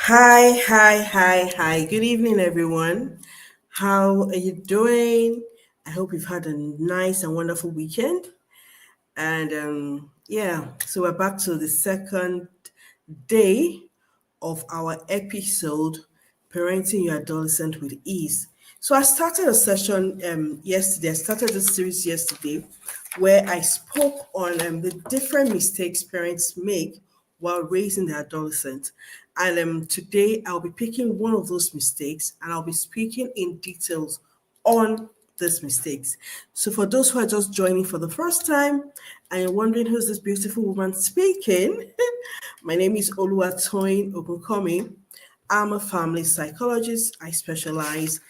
Hi. Good evening, everyone. How are you doing? I hope you've had a nice and wonderful weekend. And yeah, so we're back to the second day of our episode, Parenting Your Adolescent with Ease. So I started a session yesterday. I started this series yesterday where I spoke on the different mistakes parents make while raising their adolescent. And today I'll be picking one of those mistakes and I'll be speaking in details on these mistakes. So for those who are just joining for the first time and you're wondering who's this beautiful woman speaking, my name is Oluwatoyin Ogunkomi. I'm a family psychologist. I specialize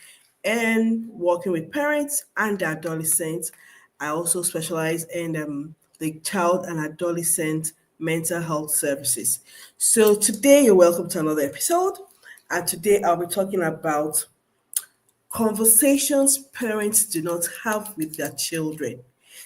in working with parents and adolescents. I also specialize in the child and adolescent mental health services. So today you're welcome to another episode. And today I'll be talking about conversations parents do not have with their children.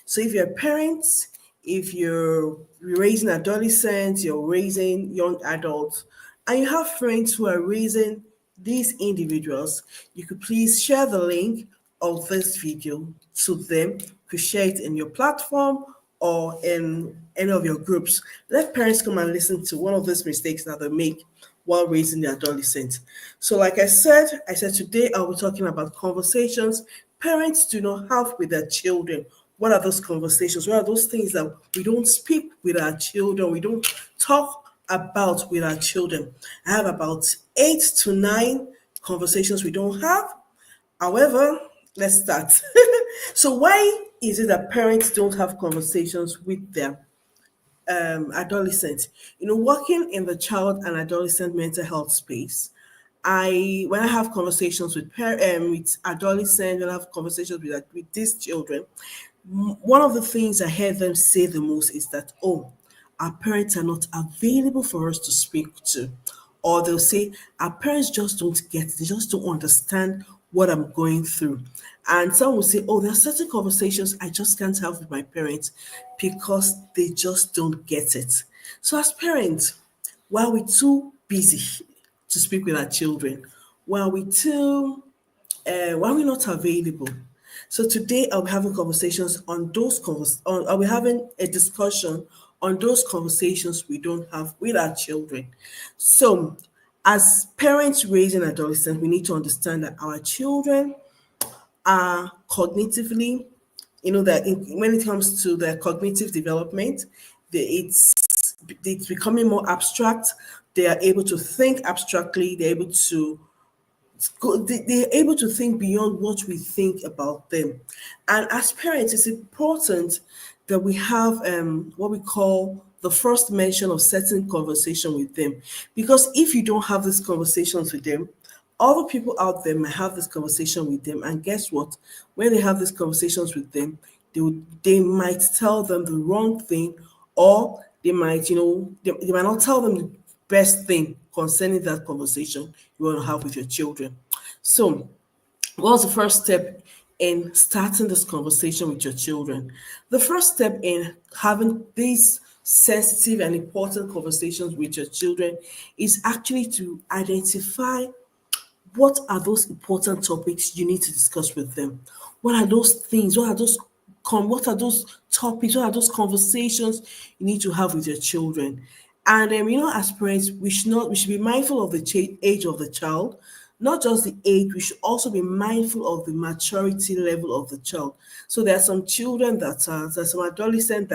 So if you're parents, if you're raising adolescents, you're raising young adults, and you have friends who are raising these individuals, you could please share the link of this video to them. You could share it in your platform or in any of your groups. Let parents come and listen to one of those mistakes that they make while raising their adolescents. So, like I said today I'll be talking about conversations parents do not have with their children. What are those conversations? What are those things that we don't speak with our children? We don't talk about with our children. I have about 8 to 9 conversations we don't have. However, let's start. So, why is it that parents don't have conversations with their adolescent? Working in the child and adolescent mental health space, when I have conversations with adolescents, when I have conversations with these children, one of the things I hear them say the most is that, oh, our parents are not available for us to speak to. Or they'll say, our parents just don't get it, they just don't understand what I'm going through. And some will say, oh, there are certain conversations I just can't have with my parents because they just don't get it. So, as parents, while we're too busy to speak with our children, while we too why are we not available? So today I'll be having conversations on I'll be having a discussion on those conversations we don't have with our children. So as parents raising adolescents, we need to understand that our children are cognitively, that when it comes to their cognitive development, it's becoming more abstract. They are able to think abstractly. They're able to think beyond what we think about them. And as parents, it's important that we have what we call the first mention of certain conversation with them. Because if you don't have these conversations with them, other people out there might have this conversation with them. And guess what? When they have these conversations with them, they might tell them the wrong thing, or they might not tell them the best thing concerning that conversation you want to have with your children. So, what's the first step in starting this conversation with your children? The first step in having these sensitive and important conversations with your children is actually to identify what are those important topics you need to discuss with them. What are those things? What are those topics? What are those conversations you need to have with your children? And as parents, we should be mindful of the age of the child, not just the age. We should also be mindful of the maturity level of the child. So there are some children there's some adolescents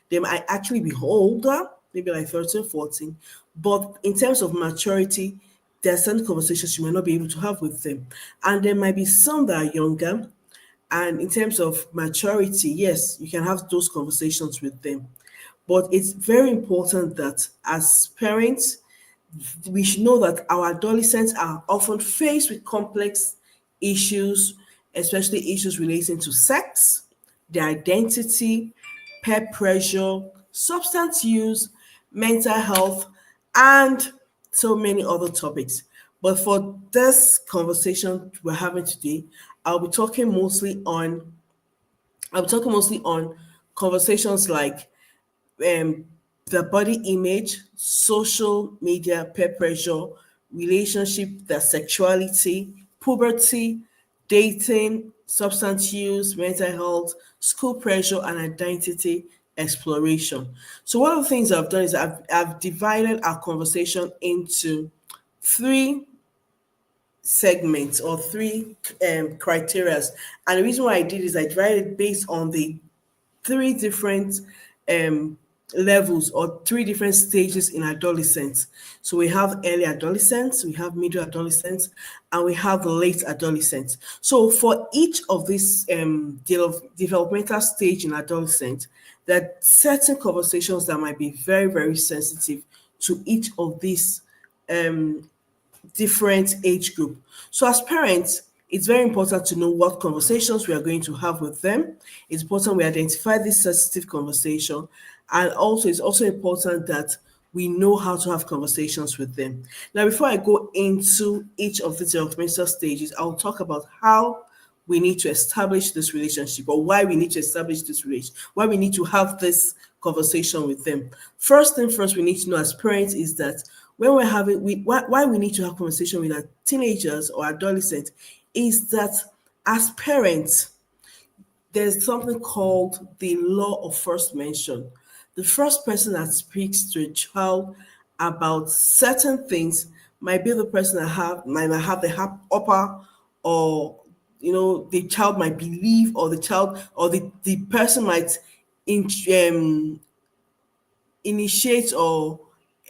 they might actually be older, maybe like 13, 14. But in terms of maturity, there are certain conversations you might not be able to have with them. And there might be some that are younger. And in terms of maturity, yes, you can have those conversations with them. But it's very important that as parents, we should know that our adolescents are often faced with complex issues, especially issues relating to sex, their identity, peer pressure, substance use, mental health, and so many other topics. But for this conversation we're having today, I'll be talking mostly on I'll be talking mostly on conversations like um, the body image, social media, peer pressure, relationship, their sexuality, puberty, dating, substance use, mental health, school pressure, and identity exploration. So one of the things I've done is I've divided our conversation into three segments or three criteria. And the reason why I did is I divided it based on the three different um, levels or three different stages in adolescence. So we have early adolescence, we have middle adolescence, and we have the late adolescence. So for each of these developmental stage in adolescence, there are certain conversations that might be very, very sensitive to each of these different age group. So as parents, it's very important to know what conversations we are going to have with them. It's important we identify this sensitive conversation. And also, it's also important that we know how to have conversations with them. Now, before I go into each of the developmental stages, I'll talk about how we need to establish this relationship or why we need to establish this relationship, why we need to have this conversation with them. First thing first, we need to know as parents is that when we're having, why we need to have conversation with our teenagers or adolescents is that as parents, there's something called the law of first mention. The first person that speaks to a child about certain things might be the person that might have the upper, or the child might believe, or the child or the person might in, initiate or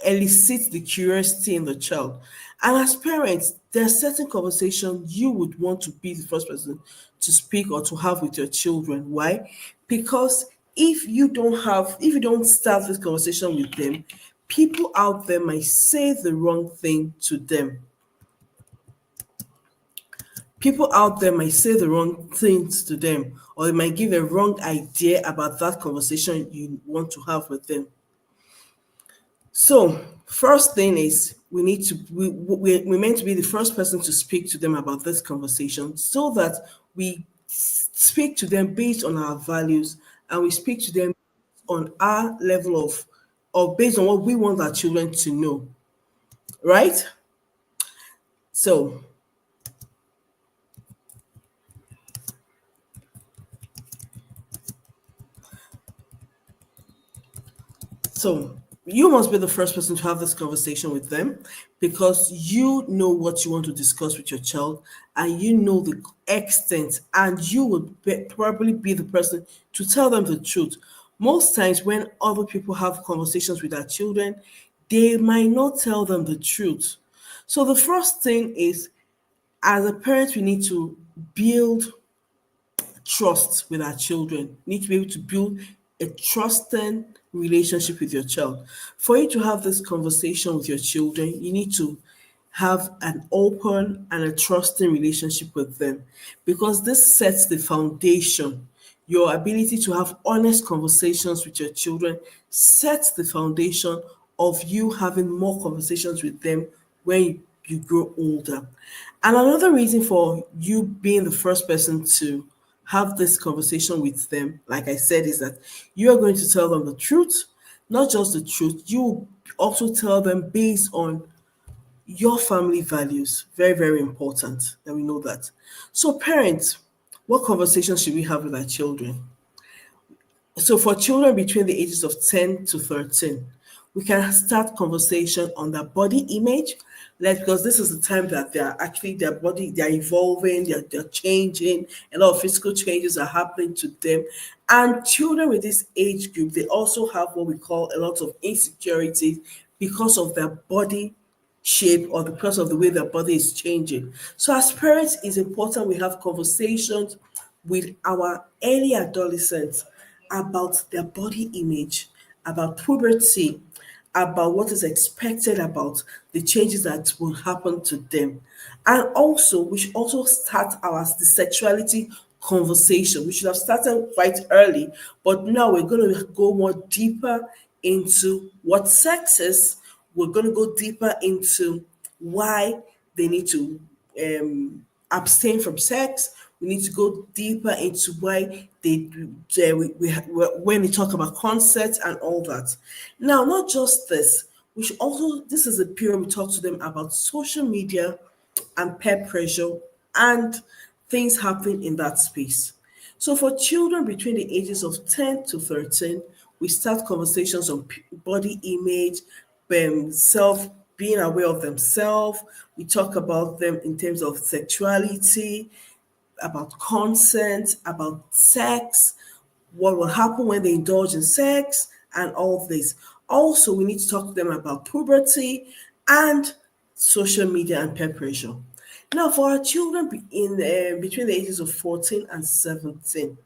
elicit the curiosity in the child. And as parents, there are certain conversations you would want to be the first person to speak or to have with your children. Why? Because if you don't start this conversation with them, people out there might say the wrong thing to them. People out there might say the wrong things to them, or they might give a wrong idea about that conversation you want to have with them. So, first thing is we're meant to be the first person to speak to them about this conversation so that we speak to them based on our values, and we speak to them on our level of or based on what we want our children to know, right? So, So you must be the first person to have this conversation with them because you know what you want to discuss with your child, and you know the extent, and you would probably be the person to tell them the truth. Most times when other people have conversations with their children, they might not tell them the truth. So the first thing is, as a parent, we need to build trust with our children. You need to be able to build a trusting relationship with your child. For you to have this conversation with your children, you need to have an open and a trusting relationship with them because this sets the foundation. Your ability to have honest conversations with your children sets the foundation of you having more conversations with them when you grow older. And another reason for you being the first person to have this conversation with them, like I said, is that you are going to tell them the truth, not just the truth, you also tell them based on your family values. Very, very important that we know that. So, parents, what conversations should we have with our children? So for children between the ages of 10 to 13, we can start conversation on their body image, like because this is the time that their body, they're evolving, they're changing, a lot of physical changes are happening to them. And children with this age group, they also have what we call a lot of insecurities because of their body shape or because of the way their body is changing. So as parents, it's important we have conversations with our early adolescents about their body image, about puberty, about what is expected about the changes that will happen to them. And also, we should also start the sexuality conversation. We should have started quite early, but now we're going to go more deeper into what sex is. We're going to go deeper into why they need to abstain from sex. We need to go deeper into why when they talk about consent and all that. Now, not just this, We should also, this is a period we talk to them about social media and peer pressure and things happening in that space. So for children between the ages of 10 to 13, we start conversations on body image, self, being aware of themselves. We talk about them in terms of sexuality, about consent, about sex, what will happen when they indulge in sex, and all of this. Also, we need to talk to them about puberty and social media and peer pressure. Now, for our children in between the ages of 14 and 17,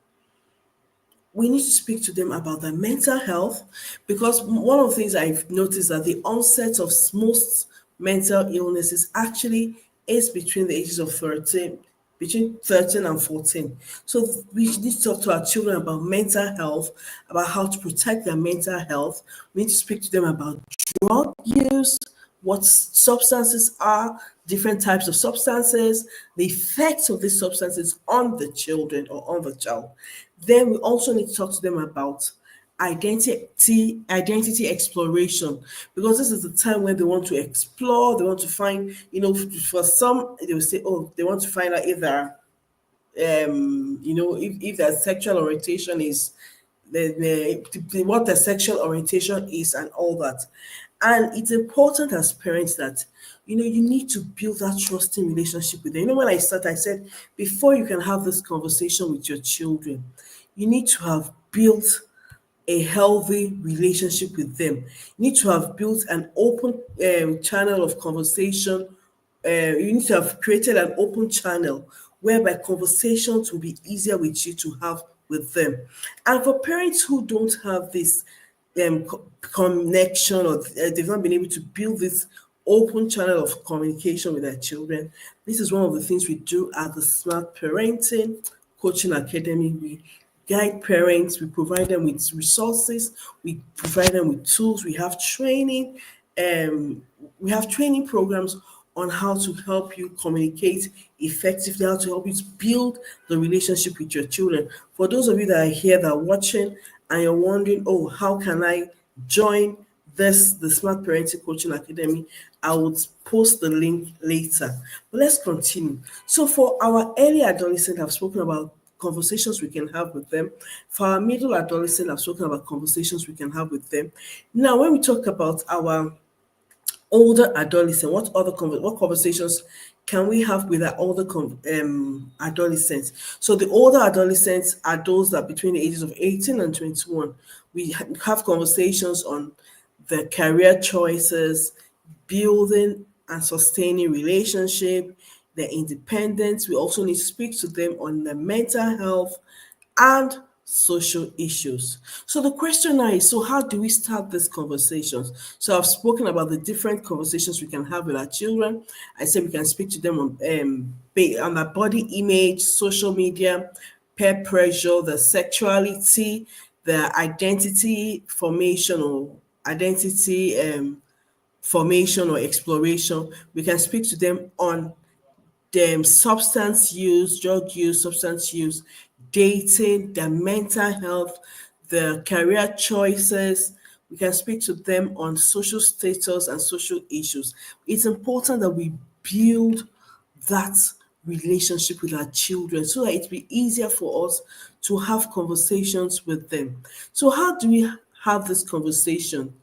we need to speak to them about their mental health, because one of the things I've noticed that the onset of most mental illnesses actually is between the ages of 13, between 13 and 14. So we need to talk to our children about mental health, about how to protect their mental health. We need to speak to them about drug use, what substances are, different types of substances, the effects of these substances on the children or on the child. Then we also need to talk to them about identity exploration, because this is the time when they want to explore, they want to find, for some they will say, oh, they want to find out if they're if their sexual orientation is what their sexual orientation is and all that. And it's important as parents that you need to build that trusting relationship with them. When I started, I said before you can have this conversation with your children, you need to have built a healthy relationship with them. You need to have built an open channel of conversation. You need to have created an open channel whereby conversations will be easier with you to have with them. And for parents who don't have this connection, or they've not been able to build this open channel of communication with their children, this is one of the things we do at the Smart Parenting Coaching Academy. We guide parents, we provide them with resources, we provide them with tools, um, we have training programs on how to help you communicate effectively, how to help you to build the relationship with your children. For those of you that are here that are watching and you're wondering, oh, how can I join the Smart Parenting Coaching Academy? I would post the link later. But let's continue. So for our early adolescent, I've spoken about conversations we can have with them. For our middle adolescent, I've spoken about conversations we can have with them. Now, when we talk about our older adolescent, what conversations can we have with our older adolescents? So the older adolescents are those that between the ages of 18 and 21. We have conversations on their career choices, building and sustaining relationship, their independence. We also need to speak to them on their mental health and social issues. So the question now is, so how do we start these conversations? So I've spoken about the different conversations we can have with our children. I said we can speak to them on their body image, social media, peer pressure, the sexuality, the identity formation or exploration. We can speak to them on substance use, drug use, substance use, dating, their mental health, their career choices. We can speak to them on social status and social issues. It's important that we build that relationship with our children so that it be easier for us to have conversations with them. So, how do we have this conversation?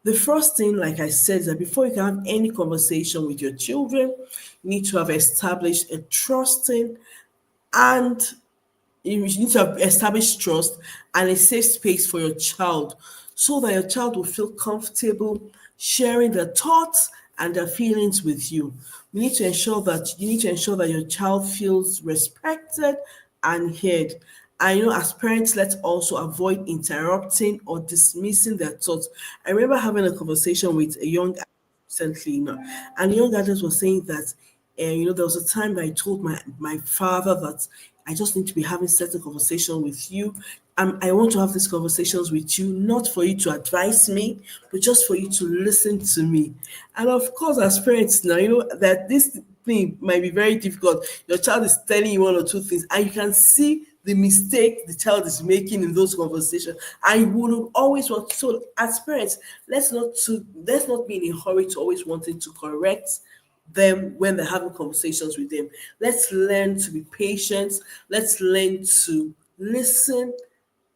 The first thing, like I said, is that before you can have any conversation with your children, you need to have established a trusting and you need to have established trust and a safe space for your child so that your child will feel comfortable sharing their thoughts and their feelings with you. You need to ensure that your child feels respected and heard. And as parents, let's also avoid interrupting or dismissing their thoughts. I remember having a conversation with a young adult recently, and the young adult was saying that, there was a time that I told my father that I just need to be having certain conversation with you. I want to have these conversations with you, not for you to advise me, but just for you to listen to me. And of course, as parents now, that this thing might be very difficult. Your child is telling you one or two things, and you can see the mistake the child is making in those conversations. I would always want, so as parents, let's not be in a hurry to always wanting to correct them when they're having conversations with them. Let's learn to be patient. Let's learn to listen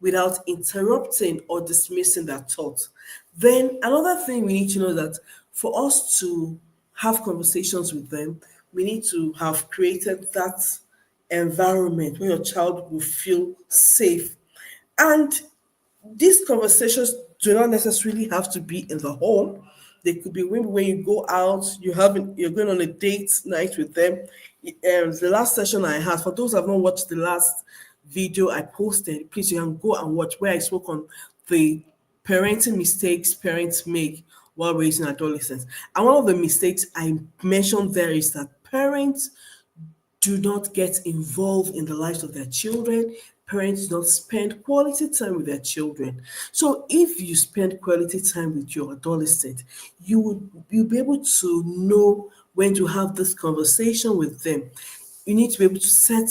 without interrupting or dismissing their thoughts. Then another thing we need to know that for us to have conversations with them, we need to have created that environment where your child will feel safe. And these conversations do not necessarily have to be in the home. They could be when you go out, you're going on a date night with them. The last session I had, for those who have not watched the last video I posted, please you can go and watch where I spoke on the parenting mistakes parents make while raising adolescents. And one of the mistakes I mentioned there is that parents do not get involved in the lives of their children. Parents do not spend quality time with their children. So if you spend quality time with your adolescent, you'll be able to know when to have this conversation with them. You need to be able to set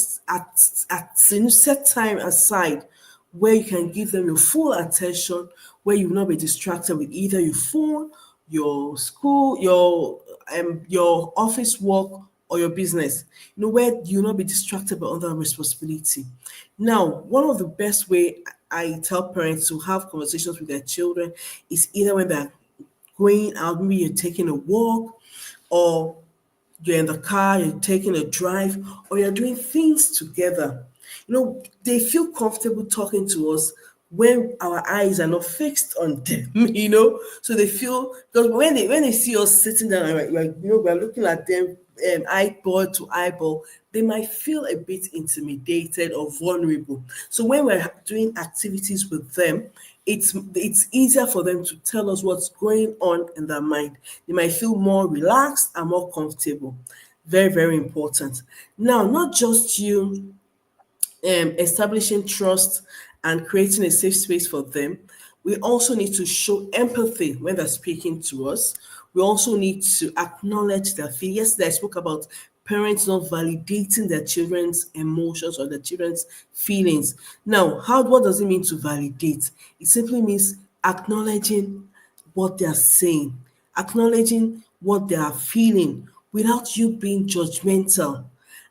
time aside where you can give them your full attention, where you will not be distracted with either your phone, your school, your office work, or your business. Where you will not be distracted by other responsibility. Now, one of the best way I tell parents to have conversations with their children is either when they're going out, maybe you're taking a walk, or you're in the car, you're taking a drive, or you're doing things together. They feel comfortable talking to us when our eyes are not fixed on them, So they feel, because when they see us sitting down and we're looking at them eyeball to eyeball, they might feel a bit intimidated or vulnerable. So when we're doing activities with them, it's easier for them to tell us what's going on in their mind. They might feel more relaxed and more comfortable. Very, very important. Now, not just you establishing trust and creating a safe space for them, we also need to show empathy when they're speaking to us. We also need to acknowledge their feelings. Yesterday, I spoke about parents not validating their children's emotions or their children's feelings. Now, what does it mean to validate? It simply means acknowledging what they are saying, acknowledging what they are feeling without you being judgmental.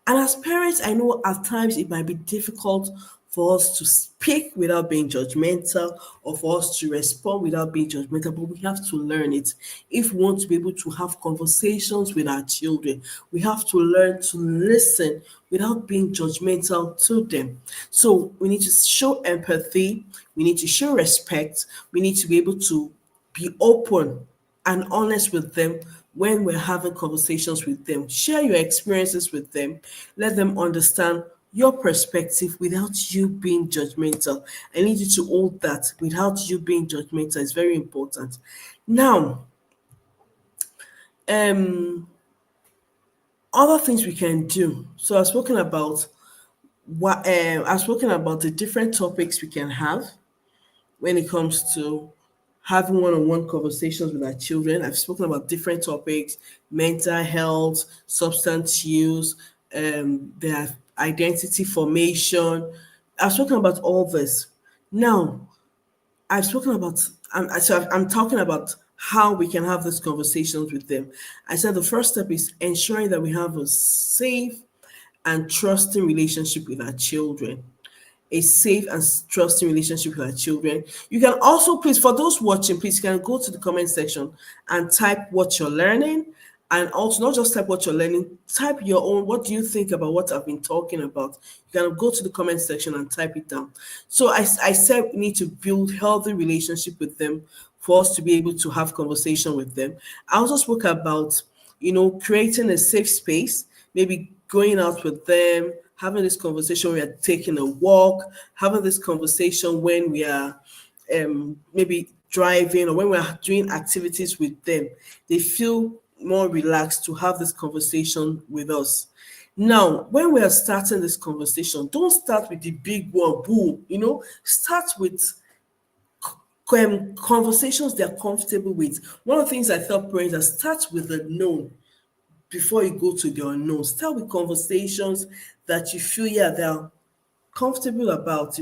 And as parents, I know at times it might be difficult for us to speak without being judgmental or for us to respond without being judgmental, but we have to learn it. If we want to be able to have conversations with our children, we have to learn to listen without being judgmental to them. So we need to show empathy, we need to show respect, we need to be able to be open and honest with them when we're having conversations with them. Share your experiences with them. Let them understand your perspective without you being judgmental. I need you to hold that without you being judgmental. It's very important. Now, other things we can do. So I've spoken about the different topics we can have when it comes to having one-on-one conversations with our children. I've spoken about different topics: mental health, substance use, their identity formation. I've spoken about all this. Now, I've spoken about, I'm talking about how we can have these conversations with them. I said the first step is ensuring that we have a safe and trusting relationship with our children, a safe and trusting relationship with our children. You can also, please, for those watching, please, you can go to the comment section and type what you're learning. And also, not just type what you're learning, type your own. What do you think about what I've been talking about? You can go to the comment section and type it down. So I said we need to build healthy relationship with them for us to be able to have conversation with them. I also spoke about, creating a safe space, maybe going out with them, having this conversation when we are taking a walk, having this conversation when we are maybe driving or when we are doing activities with them. They feel more relaxed to have this conversation with us. Now, when we are starting this conversation, don't start with the big one, boom, start with conversations they're comfortable with. One of the things I tell parents is start with the known before you go to the unknown. Start with conversations that you feel, yeah, they're comfortable about,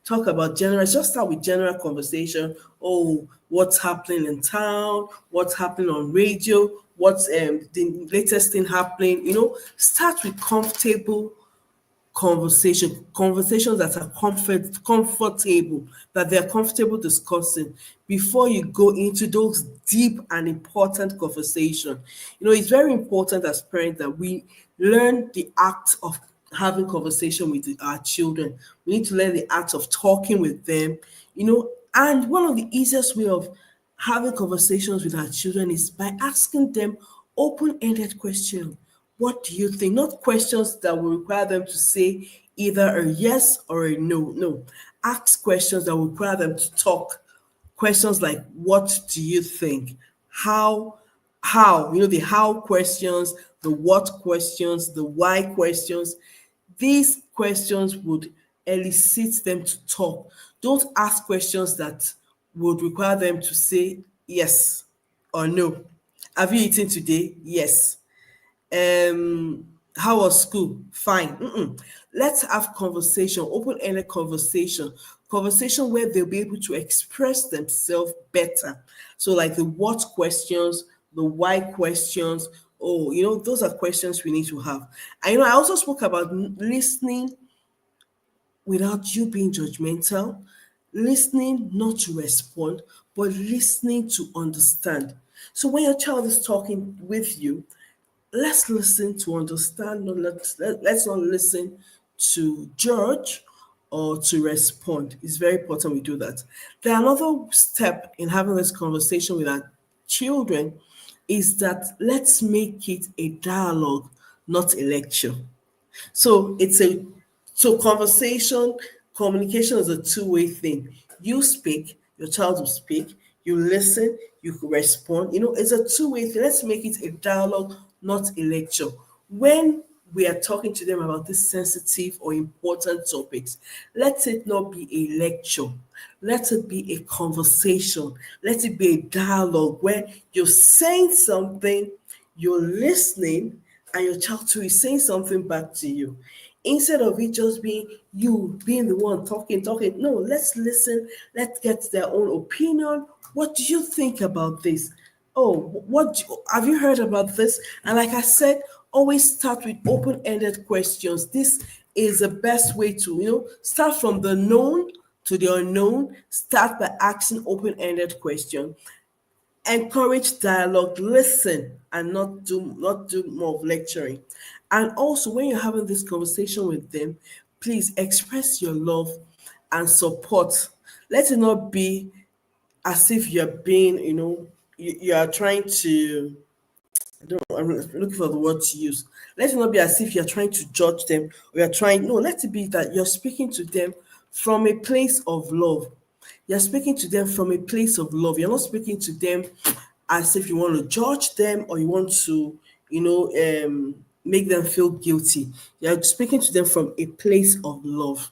talk about general, just start with general conversation. Oh, what's happening in town? What's happening on radio? What's the latest thing happening? Start with conversations that are comfortable, that they're comfortable discussing before you go into those deep and important conversation. It's very important as parents that we learn the act of having conversation with our children. We need to learn the act of talking with them, and one of the easiest way of having conversations with our children is by asking them open-ended questions. What do you think? Not questions that will require them to say either a yes or a no. No. Ask questions that will require them to talk. Questions like, what do you think? How, the how questions, the what questions, the why questions. These questions would elicit them to talk. Don't ask questions that would require them to say yes or no. Have you eaten today? Yes. How was school? Fine. Let's have conversation, open-ended conversation where they'll be able to express themselves better. So like the what questions, the why questions. Oh, those are questions we need to have. And I also spoke about listening without you being judgmental, listening not to respond, but listening to understand. So when your child is talking with you, let's listen to understand. Let's not listen to judge or to respond. It's very important we do that. Then another step in having this conversation with our children is that let's make it a dialogue, not a lecture. So conversation, communication is a two-way thing. You speak, your child will speak, you listen, you respond. It's a two-way thing. Let's make it a dialogue, not a lecture. When we are talking to them about these sensitive or important topics, let it not be a lecture. Let it be a conversation. Let it be a dialogue where you're saying something, you're listening, and your child too is saying something back to you. Instead of it just being you being the one talking. No, let's listen. Let's get their own opinion. What do you think about this? Oh, have you heard about this? And like I said, always start with open-ended questions. This is the best way to, start from the known to the unknown. Start by asking open-ended questions. Encourage dialogue, listen, and not do more of lecturing. And also, when you're having this conversation with them, please express your love and support. Let it not be as if you're being, you are trying to, I'm looking for the word to use. Let it not be as if you're trying to judge them or you're trying, no, let it be that you're speaking to them from a place of love. You're speaking to them from a place of love. You're not speaking to them as if you want to judge them or you want to, make them feel guilty. You're speaking to them from a place of love.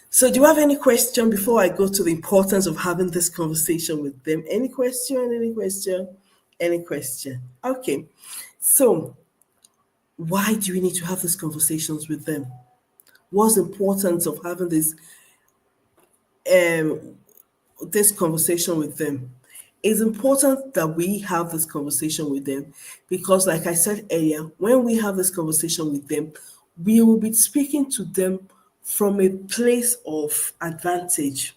So, do you have any question before I go to the importance of having this conversation with them? Any question? Any question? Any question? Okay. So, why do we need to have these conversations with them? What's the importance of having this conversation with them? It's important that we have this conversation with them because, like I said earlier, when we have this conversation with them, we will be speaking to them from a place of advantage.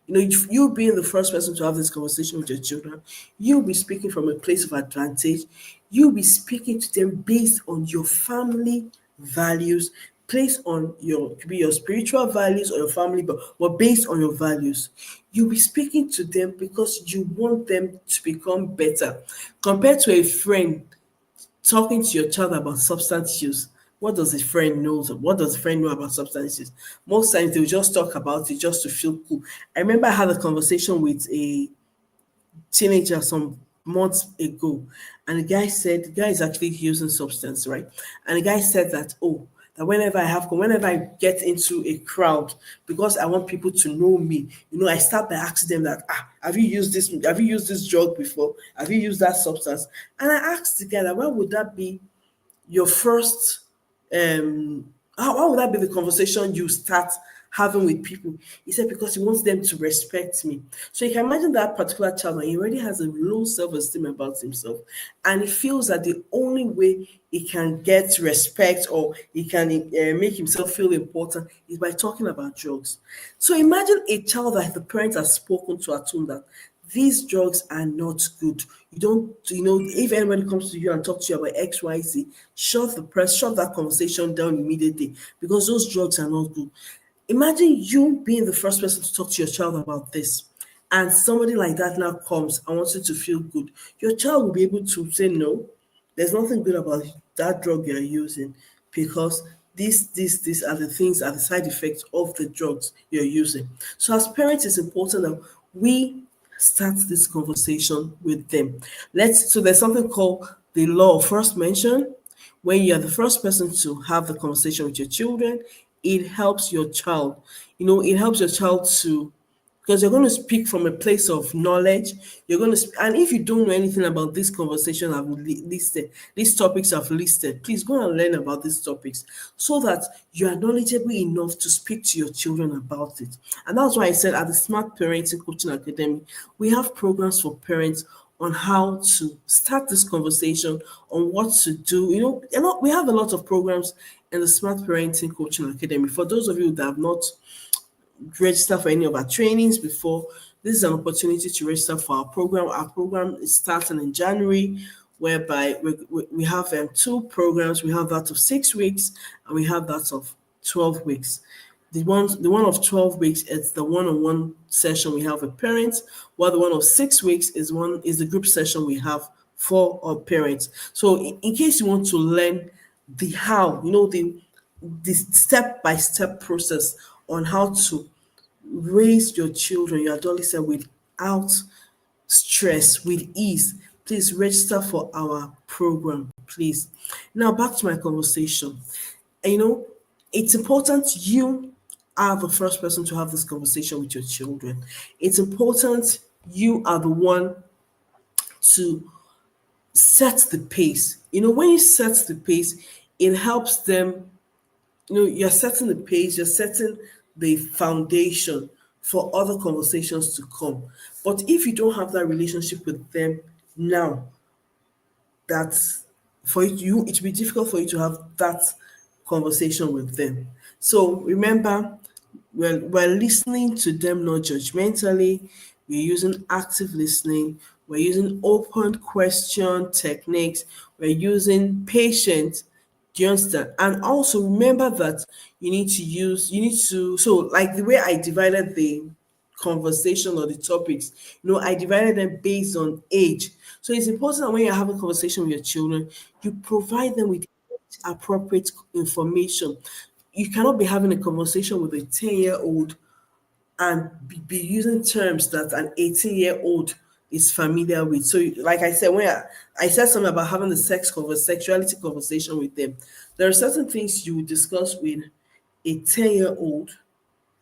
If you being the first person to have this conversation with your children, you'll be speaking from a place of advantage. You'll be speaking to them based on your family values, based on could be your spiritual values or your family, but based on your values. You'll be speaking to them because you want them to become better. Compared to a friend talking to your child about substance use, what does a friend know? What does a friend know about substance use? Most times they'll just talk about it just to feel cool. I remember I had a conversation with a teenager some months ago, and the guy is actually using substance, right? And the guy said that, oh, that whenever I get into a crowd, because I want people to know me, I start by asking them that, have you used this? Have you used this drug before? Have you used that substance? And I asked the guy that, when would that be your first How would that be the conversation you start having with people? He said, because he wants them to respect me. So you can imagine that particular child, and he already has a low self-esteem about himself. And he feels that the only way he can get respect or he can make himself feel important is by talking about drugs. So imagine a child that the parent has spoken to at home that these drugs are not good. You don't, if anybody comes to you and talks to you about XYZ, shut that conversation down immediately because those drugs are not good. Imagine you being the first person to talk to your child about this. And somebody like that now comes and wants you to feel good. Your child will be able to say, no, there's nothing good about that drug you're using because these are the things, are the side effects of the drugs you're using. So as parents, it's important that we start this conversation with them. So there's something called the law of first mention. When you're the first person to have the conversation with your children, it helps your child. It helps your child to, because you're going to speak from a place of knowledge. You're going to, and if you don't know anything about this conversation I've listed, these topics I've listed, please go and learn about these topics so that you are knowledgeable enough to speak to your children about it. And that's why I said at the Smart Parenting Coaching Academy, we have programs for parents on how to start this conversation, on what to do. We have a lot of programs in the Smart Parenting Coaching Academy. For those of you that have not register for any of our trainings before, this is an opportunity to register for our program. Our program is starting in January, whereby we have two programs. We have that of 6 weeks and we have that of 12 weeks. The one of 12 weeks, it's the one-on-one session we have with parents, while the one of 6 weeks is the group session we have for our parents. So in case you want to learn the how, the step-by-step process on how to raise your children, your adolescent without stress, with ease, please register for our program, please. Now back to my conversation. And, it's important you are the first person to have this conversation with your children. It's important you are the one to set the pace. When you set the pace, it helps them. You're setting the pace, you're setting the foundation for other conversations to come. But if you don't have that relationship with them now, that for you, it will be difficult for you to have that conversation with them. So remember, we're listening to them not judgmentally. We're using active listening. We're using open question techniques. We're using patient. Do you understand? And also remember that so like the way I divided the conversation or the topics, I divided them based on age. So it's important that when you're having a conversation with your children, you provide them with appropriate information. You cannot be having a conversation with a 10-year-old and be using terms that an 18-year-old is familiar with. So, like I said, when I said something about having the sexuality conversation with them, there are certain things you would discuss with a 10-year-old,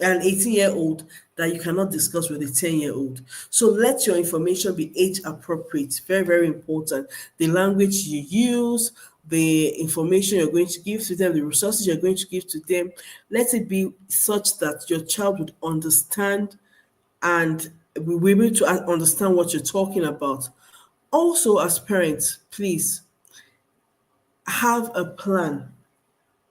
an 18-year-old, that you cannot discuss with a 10-year-old. So let your information be age appropriate. Very, very important. The language you use, the information you're going to give to them, the resources you're going to give to them, let it be such that your child would understand and will be able to understand what you're talking about. Also, as parents, please have a plan.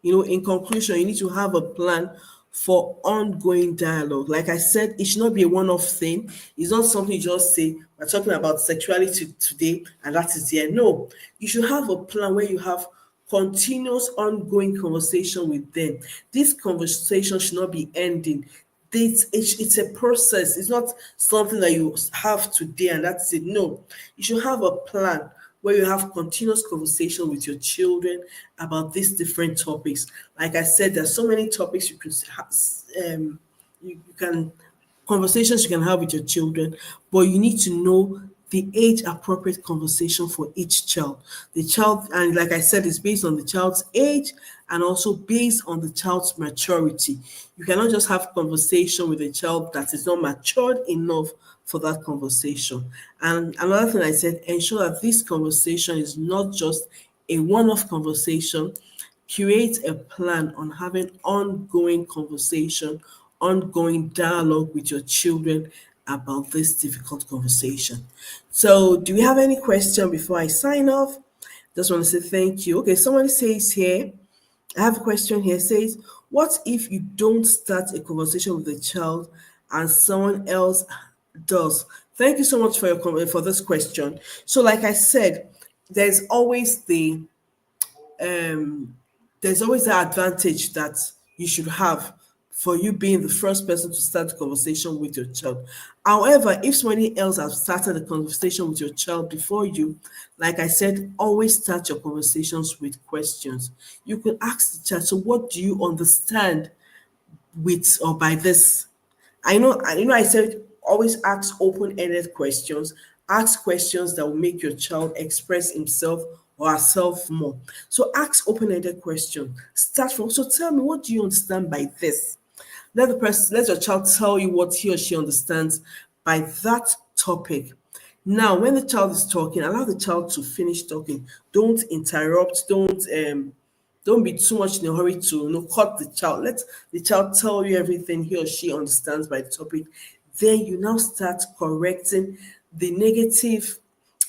In conclusion, you need to have a plan for ongoing dialogue. Like I said, it should not be a one-off thing. It's not something you just say, we're talking about sexuality today, and that is the end. No, you should have a plan where you have continuous ongoing conversation with them. This conversation should not be ending. It's a process. It's not something that you have today and that's it. No, you should have a plan where you have continuous conversation with your children about these different topics. Like I said, there's so many topics you can conversations you can have with your children, but you need to know the age appropriate conversation for each child. The child, and like I said, it's based on the child's age and also based on the child's maturity. You cannot just have conversation with a child that is not matured enough for that conversation. And another thing I said, ensure that this conversation is not just a one-off conversation. create a plan on having ongoing conversation, ongoing dialogue with your children about this difficult conversation. So, do we have any question before I sign off? Just want to say thank you. Okay, somebody says here, I have a question here. It says, what if you don't start a conversation with the child and someone else does? Thank you so much for for this question. So, like I said, there's always the there's always the advantage that you should have for you being the first person to start the conversation with your child. However, if somebody else has started the conversation with your child before you, like I said, always start your conversations with questions. You could ask the child, so what do you understand with or by this? I said always ask open-ended questions. Ask questions that will make your child express himself or herself more. So ask open-ended questions. Start from, so tell me, what do you understand by this? Let your child tell you what he or she understands by that topic. Now, when the child is talking, allow the child to finish talking. Don't interrupt. Don't be too much in a hurry to cut the child. Let the child tell you everything he or she understands by the topic. Then you now start correcting the negative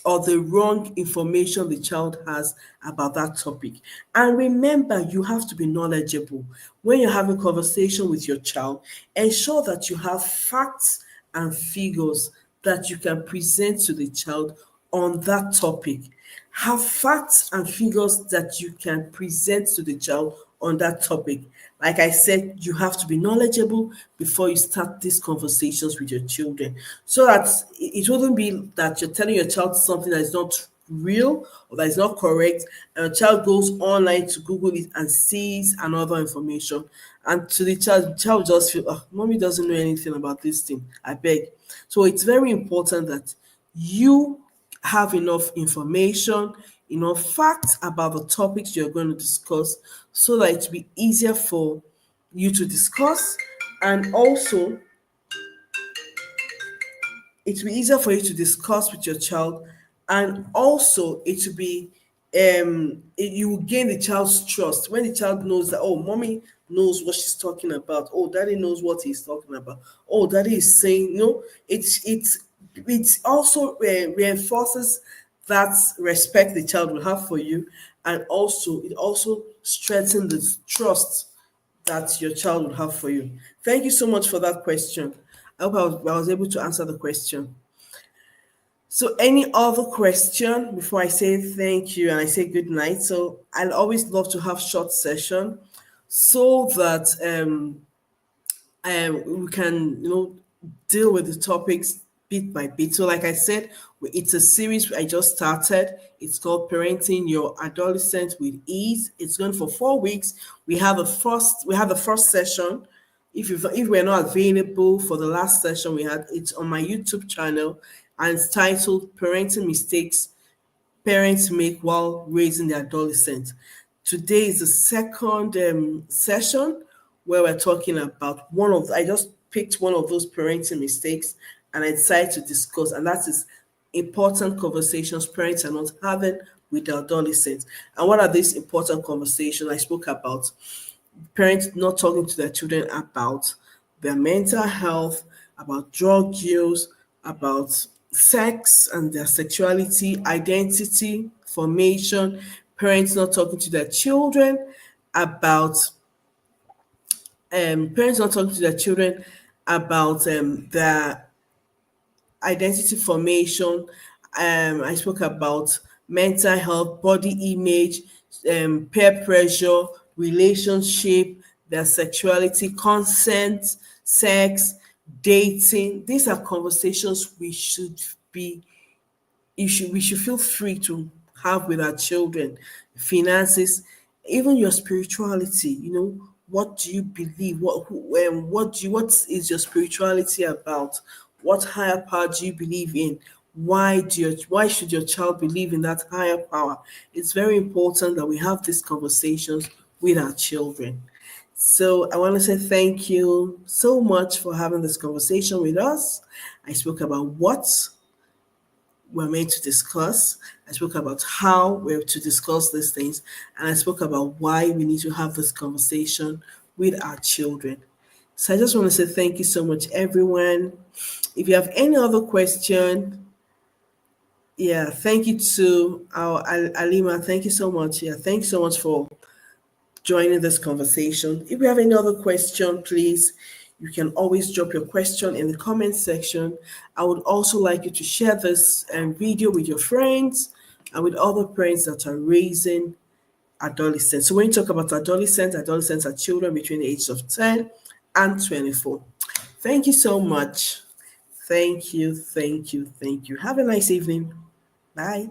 or the wrong information the child has about that topic. And remember, you have to be knowledgeable. When you're having conversation with your child, ensure that you have facts and figures that you can present to the child on that topic. Have facts and figures that you can present to the child on that topic. Like I said, you have to be knowledgeable before you start these conversations with your children, so that it wouldn't be that you're telling your child something that is not real or that is not correct, and a child goes online to Google it and sees another information. And to the child just feel, oh, mommy doesn't know anything about this thing. I beg. So it's very important that you have enough information, enough facts about the topics you're going to discuss, so that it will be easier for you to discuss, and also it will be easier for you to discuss with your child, and also you will gain the child's trust when the child knows that, oh, mommy knows what she's talking about, oh, daddy knows what he's talking about, oh, daddy is saying no. It also reinforces that respect the child will have for you, and also it also strengthens the trust that your child would have for you. Thank you so much for that question. I hope I was able to answer the question. So, any other question before I say thank you and I say good night? So, I'll always love to have short session so that we can deal with the topics bit by bit. So, like I said, it's a series I just started. It's called Parenting Your Adolescent with Ease. It's going for 4 weeks. We have the first session. If we're not available for the last session we had, it's on my YouTube channel, and it's titled Parenting Mistakes Parents Make While Raising Their Adolescent. Today is the second session where we're talking about I just picked one of those parenting mistakes and I decided to discuss, and that is important conversations parents are not having with their adolescents. And what are these important conversations I spoke about? Parents not talking to their children about their mental health, about drug use, about sex and their sexuality, identity, formation. Parents not talking to their children about parents not talking to their children about their identity formation. I spoke about mental health, body image, peer pressure, relationship, their sexuality, consent, sex, dating. These are conversations be we should feel free to have with our children. Finances, even your spirituality. What do you believe? What is your spirituality about? What higher power do you believe in? Why should your child believe in that higher power? It's very important that we have these conversations with our children. So I want to say thank you so much for having this conversation with us. I spoke about we're meant to discuss. I spoke about how we're to discuss these things, and I spoke about why we need to have this conversation with our children. So I just want to say thank you so much, everyone. If you have any other question, yeah, thank you to our Alima. Thank you so much. Yeah, thanks so much for joining this conversation. If you have any other question, please, you can always drop your question in the comment section. I would also like you to share this video with your friends and with other parents that are raising adolescents. So when you talk about adolescents, adolescents are children between the ages of 10 and 24. Thank you so much. Thank you, thank you, thank you. Have a nice evening. Bye.